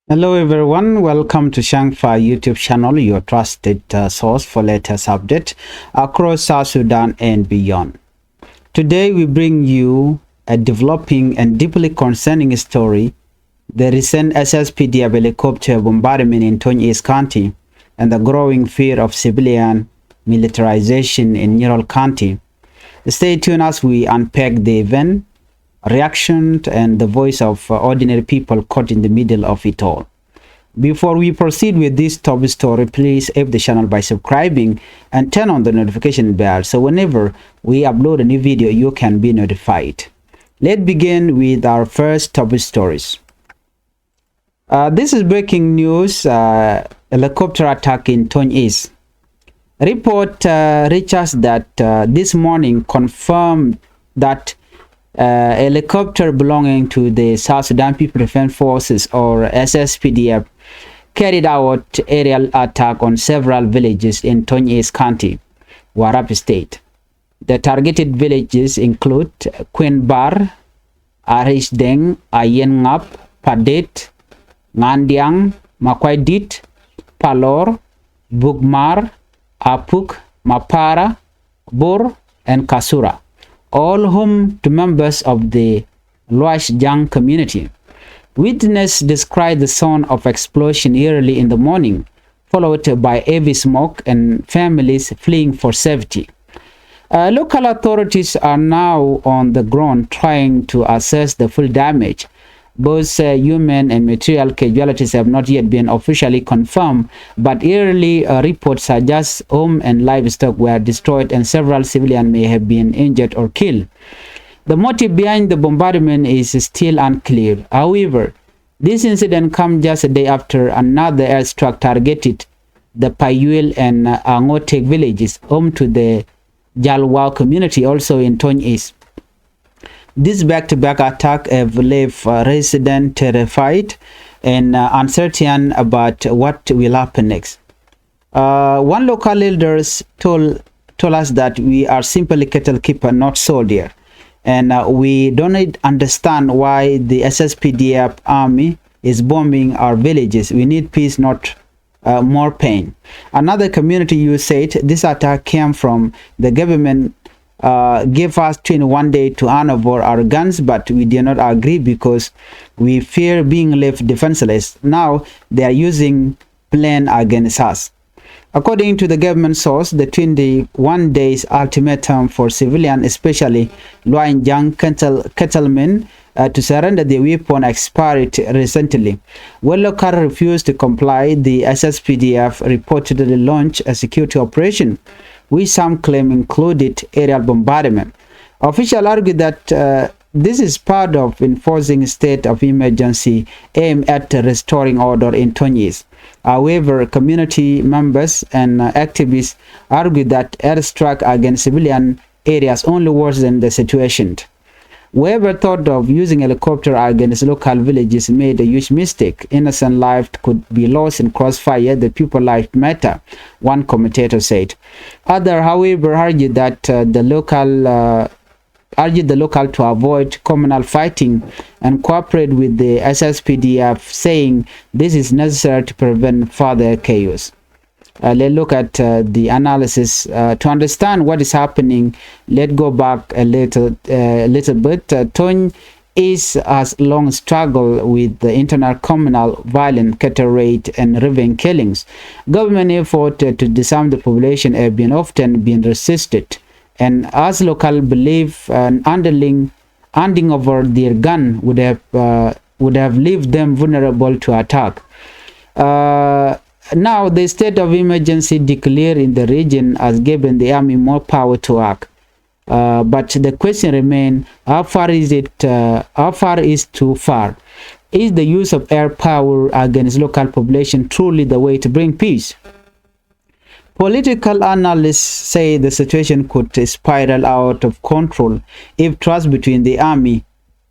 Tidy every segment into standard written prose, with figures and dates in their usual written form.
Hello everyone, welcome to Changfied YouTube channel, your trusted source for latest updates across South Sudan and beyond. Today we bring you a developing and deeply concerning story, the recent SSPDF helicopter bombardment in Tonj County and the growing fear of civilian militarization in Nurol County. Stay tuned as we unpack the event, reaction, and the voice of ordinary people caught in the middle of it all. Before we proceed with this top story, please help the channel by subscribing and turn on the notification bell so whenever we upload a new video, you can be notified. Let's begin with our first top stories. This is breaking news, helicopter attack in Tonj. Report reaches that this morning confirmed that a helicopter belonging to the South Sudan People Defense Forces or SSPDF carried out aerial attack on several villages in Tonj County, Warrap State. The targeted villages include Queen Bar, Arishdeng, Ayengap, Padet, Ngandiang, Makwaidit, Palor, Bugmar, Apuk, Mapara, Bur, and Kasura, all home to members of the Luashjang community. Witness described the sound of explosion early in the morning, followed by heavy smoke and families fleeing for safety. Local authorities are now on the ground trying to assess the full damage. Both human and material casualties have not yet been officially confirmed, but early reports suggest home and livestock were destroyed and several civilians may have been injured or killed. The motive behind the bombardment is still unclear. However, this incident comes just a day after another airstrike targeted the Payuel and Angotek villages, home to the Jalwa community, also in Tonj. This back-to-back attack have left residents terrified and uncertain about what will happen next. One local elders told us that we are simply cattle keeper, not soldier, and we don't understand why the SSPDF army is bombing our villages. We need peace, not more pain. Another community youth said this attack came from the government. Give us 21 days to hand over our guns, but we did not agree because we fear being left defenseless. Now they are using plan against us. According to the government source, the 21 days ultimatum for civilians, especially Luanjang cattlemen, to surrender their weapon expired recently. When local refused to comply, the SSPDF reportedly launched a security operation, which some claim included aerial bombardment. Officials argue that this is part of enforcing a state of emergency aimed at restoring order in Tonj. However, community members and activists argue that airstrike against civilian areas only worsen the situation. Whoever thought of using a helicopter against local villages made a huge mistake. Innocent lives could be lost in crossfire. The people's life matter, one commentator said. Others, however, argued that the local to avoid communal fighting and cooperate with the SSPDF, saying this is necessary to prevent further chaos. Let's look at the analysis to understand what is happening. Let's go back a little bit. Tonj has long struggled with the internal communal violence, cattle raid, and revenge killings. Government effort to disarm the population have often been resisted, and as local believe handing over their gun would have left them vulnerable to attack. Now, the state of emergency declared in the region has given the army more power to act. But the question remains: how far is it? How far is too far? Is the use of air power against local population truly the way to bring peace? Political analysts say the situation could spiral out of control if trust between the army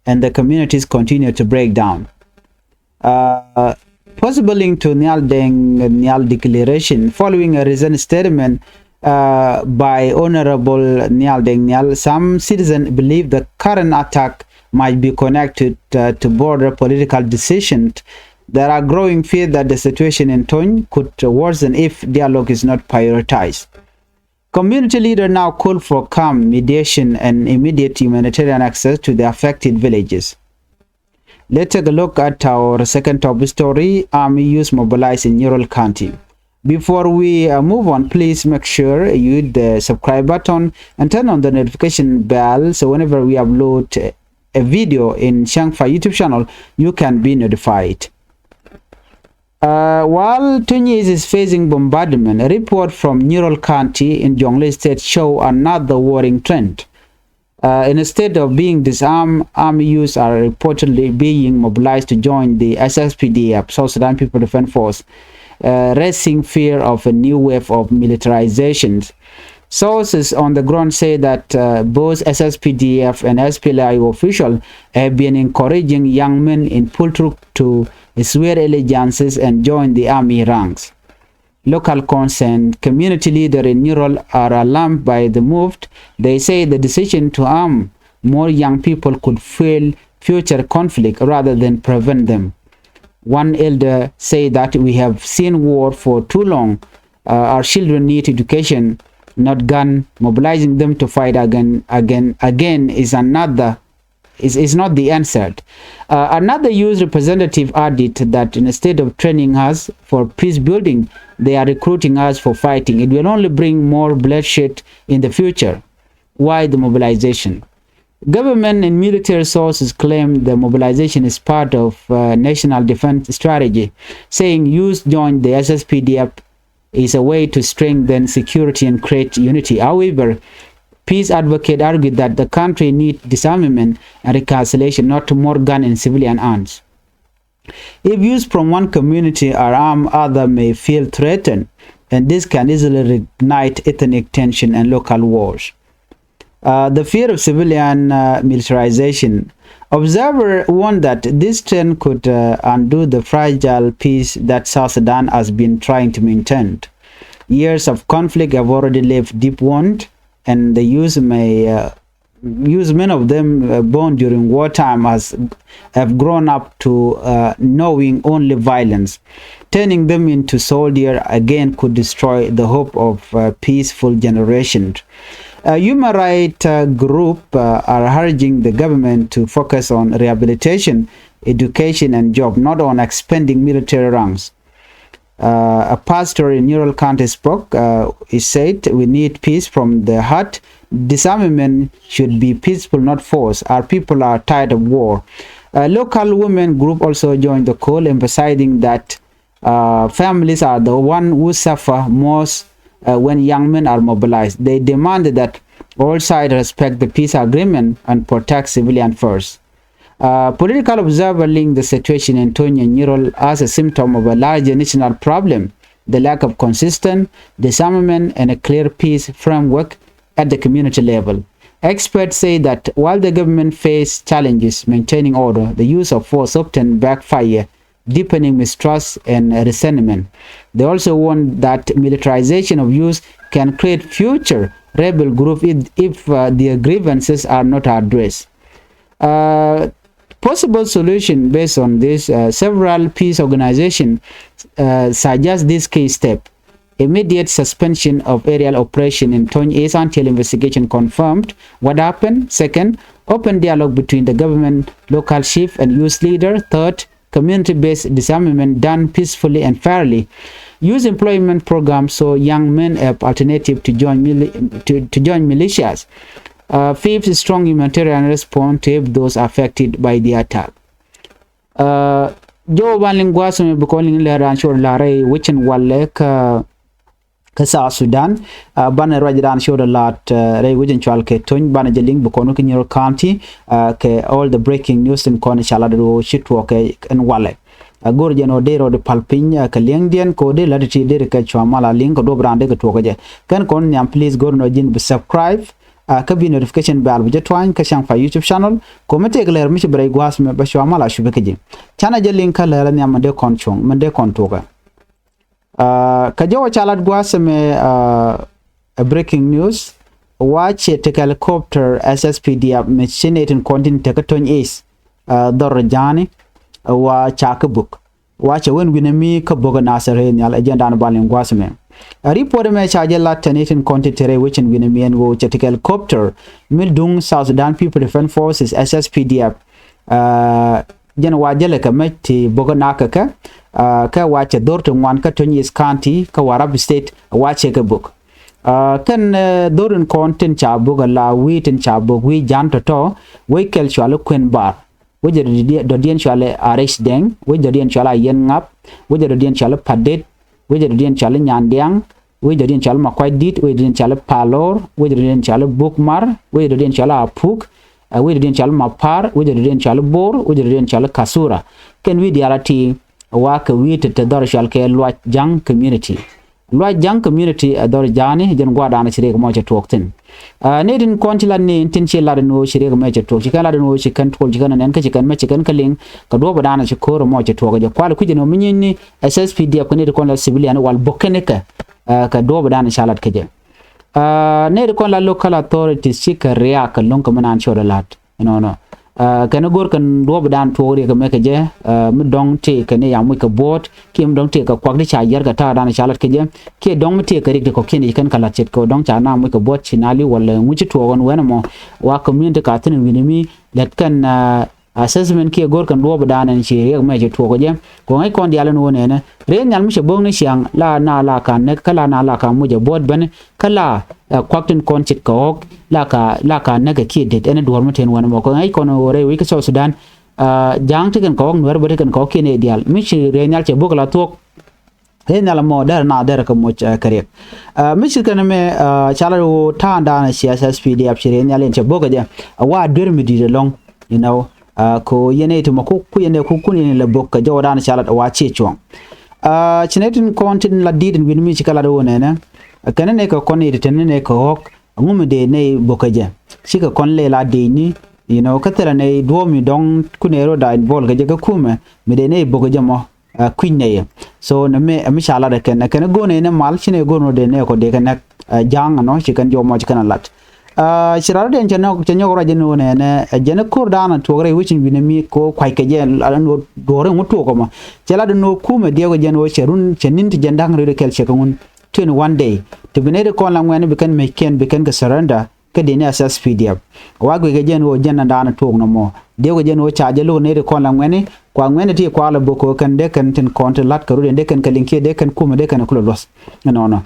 and the communities continue to break down. Possible link to Nyal declaration. Following a recent statement by Honorable Nyal, some citizens believe the current attack might be connected to border political decisions There are growing fears that the situation in Tonj could worsen if dialogue is not prioritized. Community leaders now call for calm mediation and immediate humanitarian access to the affected villages. Let's take a look at our second top story, Army youth mobilized in Nurol County. Before we move on, please make sure you hit the subscribe button and turn on the notification bell so whenever we upload a video in Changfied YouTube channel, you can be notified. While Tonj is facing bombardment, a report from Nurol County in Jonglei State show another worrying trend. Instead of being disarmed, army youths are reportedly being mobilized to join the SSPDF, South Sudan People Defense Force, raising fear of a new wave of militarization. Sources on the ground say that both SSPDF and SPLI officials have been encouraging young men in Pultruk to swear allegiances and join the army ranks. Local concerned community leaders in Nurol are alarmed by the move. They say the decision to arm more young people could fuel future conflict rather than prevent them. One elder said that we have seen war for too long. Our children need education, not gun. Mobilizing them to fight again is not the answer. Another youth representative added that instead of training us for peace building, they are recruiting us for fighting. It will only bring more bloodshed in the future. Why the mobilization? Government and military sources claim the mobilization is part of national defense strategy, saying youth join the SSPDF is a way to strengthen security and create unity. However, peace advocates argue that the country needs disarmament and reconciliation, not more gun and civilian arms. If youth from one community are armed, others may feel threatened, and this can easily reignite ethnic tension and local wars. The fear of civilian militarization. Observers warn that this trend could undo the fragile peace that South Sudan has been trying to maintain. Years of conflict have already left deep wounds, and the youth many of them born during wartime have grown up to knowing only violence. Turning them into soldiers again could destroy the hope of peaceful generation. Human rights groups are urging the government to focus on rehabilitation, education, and job, not on expanding military ranks. A pastor in Nurol County spoke. He said, "We need peace from the heart. Disarmament should be peaceful, not forced. Our people are tired of war." A local women group also joined the call, emphasizing that families are the ones who suffer most when young men are mobilized. They demanded that all sides respect the peace agreement and protect civilians first. Political observers link the situation in Tonj and Nurol as a symptom of a larger national problem, the lack of consistent disarmament and a clear peace framework at the community level. Experts say that while the government faces challenges maintaining order, the use of force often backfire, deepening mistrust and resentment. They also warn that militarization of youth can create future rebel groups if their grievances are not addressed. Possible solution based on this, several peace organizations suggest this key step. Immediate suspension of aerial operation in Tonj is until investigation confirmed what happened. Second, open dialogue between the government, local chief, and youth leader. Third, community-based disarmament done peacefully and fairly. Use employment programs so young men have alternative to join militias. Fifth, strong humanitarian response to help those affected by the attack. Jo banlingwa some bukoling le rancho lare wichin wale ka South Sudan bana rajidan show the lot re wichin chwal ke Tonj bana jeling bukono ki Nurol County ke all the breaking news in kone chalado shitwo ke en wale gorjeno dero de palpinya ka lengdien ko de latiti de ka chwamala link do brande ka tokaje kan kon nyam please go no jin subscribe ka bi notification bell bu jetwan ka Changfied YouTube channel ko mete gler mi bray gwas me ba chwamala shubeke chana je link ka la nyam de kon chong mende kon toka ka jawa chalat gwas me a breaking news watch a helicopter SSPDF machine in continent ka Tonj is dorjani wa chakabuk wacha wen winami ka boga nasare ni al agenda na balin gwasme a report me charge la tenatin content which in winami and go check helicopter mildung South Sudan People Defense Forces SSPDF jen wajele ka meti boga naka ka wacha dorto ngwan ka Tonj County ka Warab State wacha ka book kan dorin content cha boga la witin cha boga wi janto to we kel chalo kwen bar wajar do dien chale arex deng wajar dien chala yen ngap wajar dien chala padet wajar dien chala nyandiang wajar dien chala makwai dit wajar dien chala palor wajar dien chala bukmar wajar dien chala apuk wajar dien chala mapar wajar dien chala bor wajar dien chala kasura ken wi dialati wa ka wi te dor chal ke lwa jang community ador jani jen gwada na chire mo cha tokten ne din kontila ne tin che la no chire mo cha tok chikala no chikan tol chikan nen ka chikan ma chikan kaling ka do bada na chikoro mo cha tok ja kwal ku jeno minyin ni SSPDF ko ne kon la civilian wal bokene ka do bada na chalat ke je ne kon la local authorities chika ria ka lon ko manan chora lat no kana gor kan do badan tori ka meka je mi dong te kane ya mu ka bot kim dong te ka kwak di cha yar ka ta dan chalat ke je ke dong mi te ka rik ko kini kan kala chet ko dong cha na mu ka bot chinali wala mu chi to gon wena mo wa community ka tin winimi let kan assessment ke gor kan do badan en chi re me je to ko je ko ngai kon diala no ne re nyal mi che bong ni siang la na la kan ne kala na la ka mu je bot ban kala kwaktin konchit ka ok la ka naga ki det ene duwar muten wana mo ko ngai kono re wi ka South Sudan jang tiken ko nwer bote kan ko kine dial mi chi re nyal che bogla tok re nyal mo dar na dar ka mo kare mi chi kan me chala ro ta da na SSPDF chi re nyal che boga je wa dur mi di long you know ko yene to mako ku yene ku kuni le bokka jawda na chala wa che chong chinetin kontin la didin win mi chi kala do ne kana ne ka koni de ne ka hok ngum de ne bokaje sika kon le la de ni you know katara ne do mi dong kunero da bol ga ga kuma mi de ne bokaje mo queen ne so na me mi shala da kana go ne mal chine go no de ne ko de kana jang no chikan jo mo chikan lat shirara de chanyo ra jeno ne jene kur dana to gre wichin binami ko kwai ke je no dore muto ko ma chala de no kuma de go jeno cherun chenin ti jandang re kel chekungun 21 day to be ne ko la ngene bikan ka surrender ka de ne SSPDF wa go ge jeno jenna dana to no mo de go jeno cha je lo ne ko la ngene kwa ngene ti kwa la boko kan de kan tin konti lat ka ru de kan kalinke de kan kuma de kan kulos no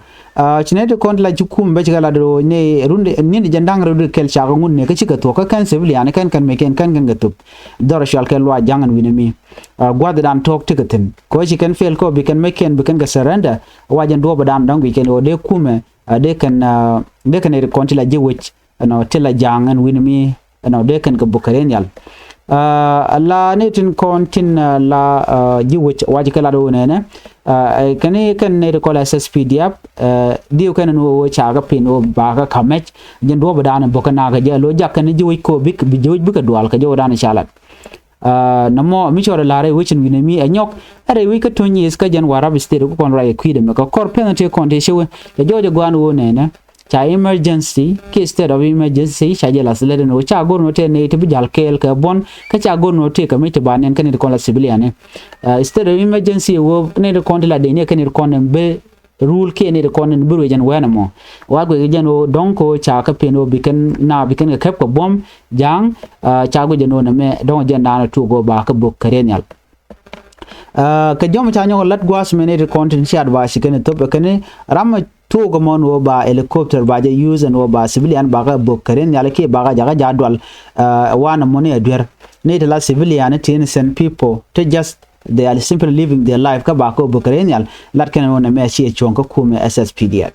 chinete kont la jukum be chigala do ne runde ni jandang ru kel cha ngun ne ka chika to ka kan civilian kan meken kan gatup dor shal kel wa jangan winami gwad dan tok tikatin ko chi kan fel ko bi kan meken bi kan ga surrender wajan do badan dang bi ken o de kume de kan e kont la jewich no tela jangan winami no de kan ga bukaren yal la netin kontin la jewich wajikala do ne kani kan ne ko la SSPDF diu kan no chaga pino baga kamech jen do badana bokana ga jelo jakane jiwi ko bik bi jiwi buka dual ka jodana chalat namo mi chora lare wichin winami anyok are wi ka Tonj ka jen Warab State ko kon rai kwide ka kor penalty konte shewe ja jojo gwan wo ne cha emergency ke state of emergency cha jela sele no cha gor no te ne te bijal kel ka bon ka cha gor no te ka mi te banen kan ko la civilian state of emergency wo ne de kon la de ne kan ko be rule ke ne de kon ne buru jan wana mo wa go jano donko cha ka peno bikan ka kep ko bom jang cha go jano na me don jan na to go ba ka bok karenyal ka jom cha nyo lat gwas me ne de content shi advice kan to kan ram to go mon wo ba helicopter ba je use and wo ba civilian ba ga bok karen yale ke ba ga jaga jadwal wana moni adwer ne de la civilian to innocent people to just they are simply living their life ka ba ko bok karen yal lat kan wona me chi chon ko kume SSPDF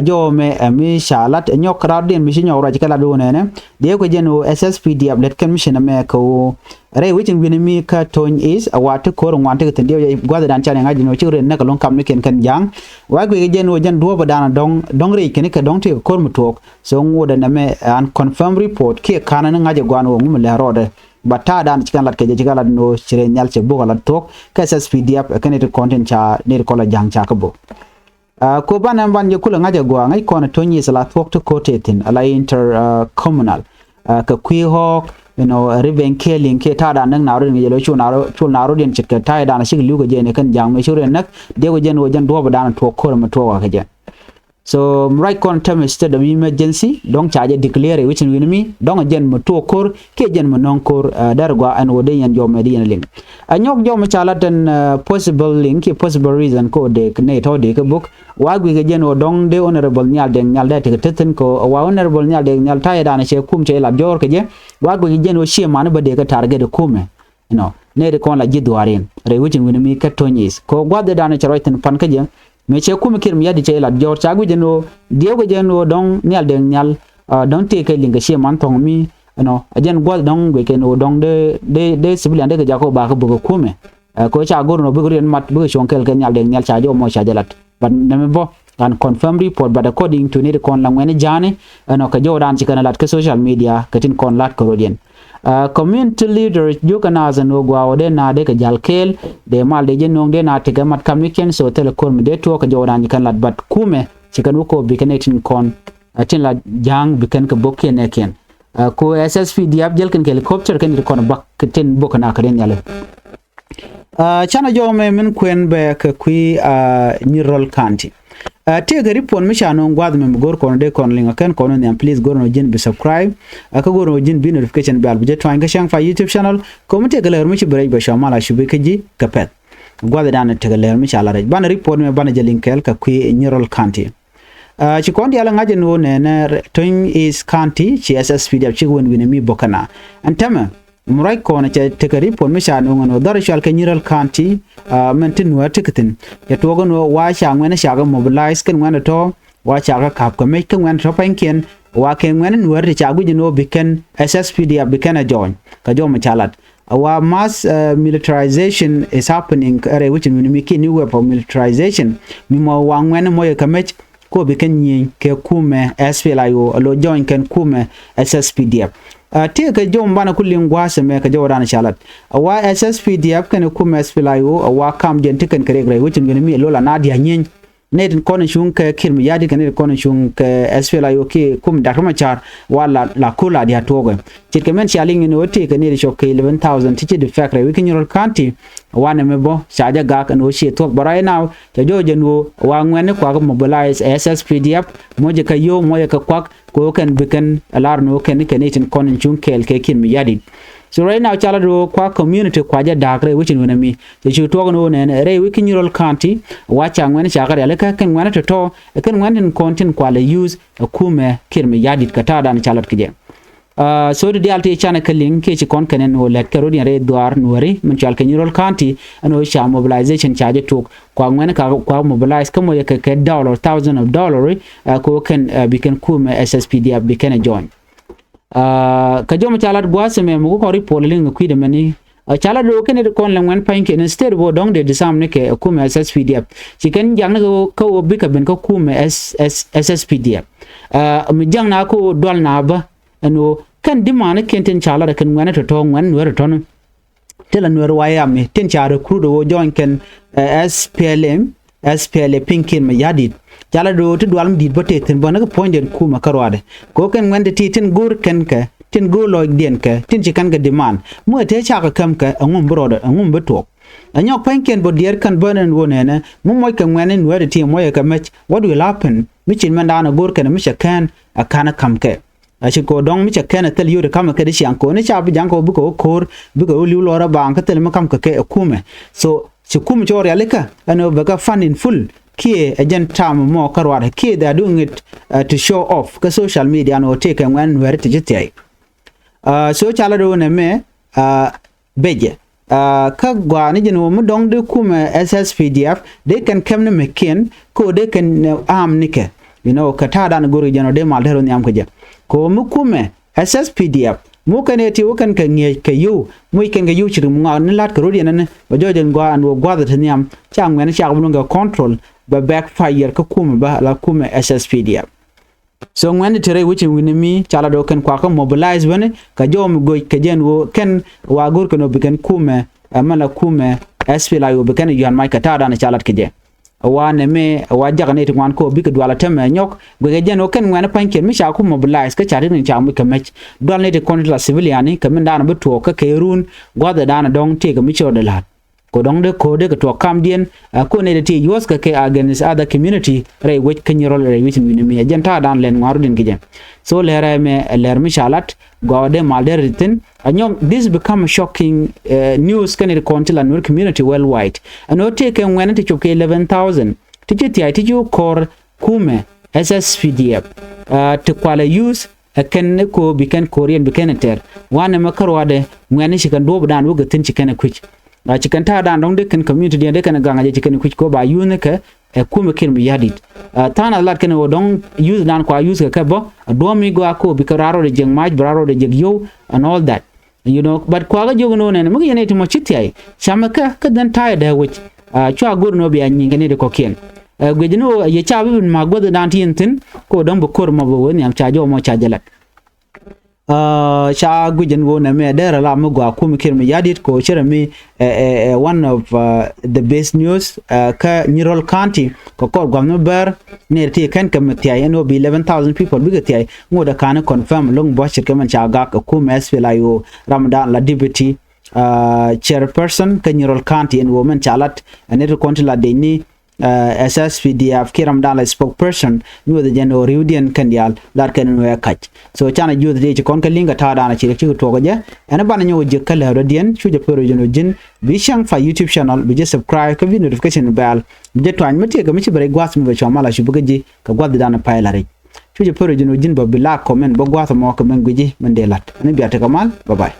jo me mi shalat nyok radin mi shinyo ra kala do ne de ko jeno SSPDF let kan mission me ko re wichin winimi ka Tonj is awate ko ngwante tan de gwada dan chane ngaji no chire ne ka lon kam ken kan jang wa go jeno jan do badana dong re ken ka dong te ko mutok so ngoda na me an confirm report ke kana ngaji gwano ngum le rode bata dan chikan lat ke jikala no chire nyal che bo lat tok ka SSPDF kan it content cha ne ko la jang cha ka bo ko bana ban je kula ngaja gwa ngai kono Tonj is la tok to kotetin ala inter communal ka kwi hok riven killing ke ta da nan naro ngi lo chul naro den chit ka ta da na shi lu ga je ne kan jang me shure nak de go jen wo jan do ba da na to ko ma to wa ka je so right kon term state of emergency dong charge declare which win me dong jen ma to kor ke jen ma non kor dar go an wo de yan jo me di link anyok jo ma chala tan possible link possible reason ko de ne to de ka book wa gwi ga jen wo dong de honorable nyal de nyal de te ten ko wa honorable nyal de nyal ta da na she kum che la jor ke je wa gwi ga jen wo she man ba de ka target de kume ne de kon la jidwarin re which win me ka tonyis ko gwa de da na charo ten pan ka je me che kum kir mi yadi che la jor cha gwi jeno dio go jeno dong nyal de nyal dong te ke linga she man tong mi ajen gwa dong gwe ke no dong de civilian de ga ko ba ko bu kume ko cha gor no bu ren mat bu shonkel ke nyal de nyal cha jo mo cha jalat but name bo can confirm report but according to ne kon la ngene jane ka jo dan ci kana lat ke social media ka tin kon lat ko rodien community leaders jukanaza no gwa de na de ka jalkel de mal de jenong de na tiga mat kamiken so telecom de to ka jo dan kan lat but kume ci kan ko bi kanetin kon atin la jang bi kan ka bokke ne ken ko SSPDF jel kan helicopter kan kon bak tin bokana ka den yale chana jo me min kwen be ka kui Nurol County te gari pon mi chano ngwad me gor kon de kon linga kan kon ne please gor no jin bi subscribe ka gor no jin bi notification bell bi je twan ka Changfied YouTube channel ko mi te galer mi ci bere ba shamala shubi ka ji ka pet gwada dan te galer mi chala raj ban report me ban je linkel ka kui Nurol County ci kon di ala ngaje no ne Tonj is county ci SSPDF ci won wini mi bokana antama murai kona ce tekari pon mi shanu ngono dar shal ka Nurol County mentin wa tiketin ya to gono wa sha ngwana sha ga mobilize kan ngwana to wa sha ga kap ka me kan ngwana to panken wa ke ngwana nuwar da cha guji no biken SSPDF biken a join ka jo ma chalat our mass militarization is happening are which we make new web for militarization mi mo wa ngwana mo ka me ko biken yin ke kume SPLIO lo join kan kume SSPDF te ka jom bana kullin gwasa me ka jawara na shalat wa SSPDF kan kuma SPLIO wa kam den tikan kare grai wucin gani mi lola na dia nyen ne din konin shun ka kirmi yadi kan konin shun ka SPLIO ke kum da kuma char wala la kula dia togo cirka men shaling ni wote ka ne shok 11000 tichi de fakra wikin Nurol County wana me bo shaja ga kan o she tok barai now ta joje no wa ngene kwa ko mobilize SSPDF moje ka yo moje ka kwak ko kan bikan alar no kan tin konin shun kel ke kirmi yadi so right now chala do kwa community kwa ja dagre wichin wona mi te chu to no ne re wikin Nurol County wa cha ngene cha ga le ka kan ngene to kan ngene content kwa le use kume kirmi yadi ka ta dan chalat kije so the alti chana kalling ke chi kon kanen o let karo re duar nuari mun chal kan Nurol County ano sha mobilization charge to kwa ngene ka kwa mobilize kamo ya ka dollar $1000 ko kan bikan kume SSPDF bikan join ka jom chalat gwase me mu ko report ling ku de mani chala do ken de kon langwan panke instead bo dong de disam ne ke kume SSPDF chicken jang ko bi ka ben ko kume SSPDF mi jang na ko dol na ba ano kan dimana kenten chala kan ngwana to ngwan wer ton tela nwer waya me ten chara krudo join kan SPLA pinkin me yadit chala do to dwalm dit bote ten bona ko pointed kuma karwade ko kan ngwande tin gur kan ka tin go log den ka tin chikan ga demand mo te chaka kam ka ngum brodo ngum betok anyok pinkin bo dier kan bonen wonene mo moy kan ngwane nwer ti moy ka match what will happen michin mandana gur kan mi shakan akana kam ka ko dong mi chakena tel yure kam ka dishi anko ne cha bi janko bu ko kor bu ko liu lora ba ka tel ma kam ka ke kume so si kum chori aleka ano baga fun in full ki agent tam mo karwa ki they are doing it to show off ka social media no take and when where to jiti so chala do ne me beje ka gwa ni jeno mu dong de kume SSPDF they can come ne meken ko they can arm nike ka ta dan guru jeno de mal hero ni am ka je ko mu kume SSPDF mu kan ti wo kan nge ka yu mu kan ga yu chiru mu ngan lat ko rodi nan ba jojen gwa an wo gwa da tanyam chang ngene cha bu nga control ba backfire ka kume ba la kume SSPDF so ngene tere wuchin winimi chala do kan kwa ka mobilize bane ka jom go ka jen wo kan wa gur ko no bi kan kume mala kume SPLIO bi kan yan mai ka ta dan chalat ke je wa ne me wa jagane to wan ko bi ka dwala teme nyok gwe jeno ken ngwana panken mi sha ku mobilize ka chari ni cha mu ka mech dwal ne de kontra civilian ka min dana beto ka kerun gwada dana dong te ka mi cho de lat ko dong de ko de ka to kam dien ko ne de ti yos ka ke against other community ray which kan yoro ray which mi mi agenta dan len ngaru din gijem so lera me ler mi shalat gode malder ritin anyom this become shocking news kan it kontil anur community worldwide ano take when it choke 11,000 tijeti ai tiju kor kume SSPDF to kwala use kan ko bikan korean bikaneter wane makarwade ngani shikan do dan wuga tin chikan kuch chikan ta dan dong de kan community de kan ganga chikan kuch ko ba yunaka kume kin mi yadit tana lat kan dong use dan kwa use ka bo do mi go ko bikararo de jeng maj braro de jeg yo and all that you know but kwa ga jogo no ne mu yene to mo chitiai chamaka ka dan ta da which chwa gur no bi anyi ngani de kokien gwejino ye chabi ma godo dan tintin ko don bu kor mo bo woni am chajo mo chajalat sha gujen wo na me dera la mo gwa ku mi kirmi yadit ko chere mi one of the best news ka Nurol county ko ko gwamno ber ne ti kan kam ti ay no bi 11,000 people bi ti ay ngoda kana confirm long bo shirke man cha ga ko me SPLIO Ramadan la deputy chairperson ka Nurol county en woman chalat ne to kontila de ni SSPDF kiram dala spokesperson you the general Rudian kandial dar kan no yakach so chana you the kon ka linga ta dana chi to goje ana bana nyo je kala Rudian chu je pero jeno jin bi Changfied YouTube channel bi je subscribe ka notification bell bi je twan mate ga mi ci bare gwas mi be chamala shi bugaji ka gwad dana pailare chu je pero jeno jin ba bi la comment ba gwas mo ka men guji men delat ani biata kamal bye bye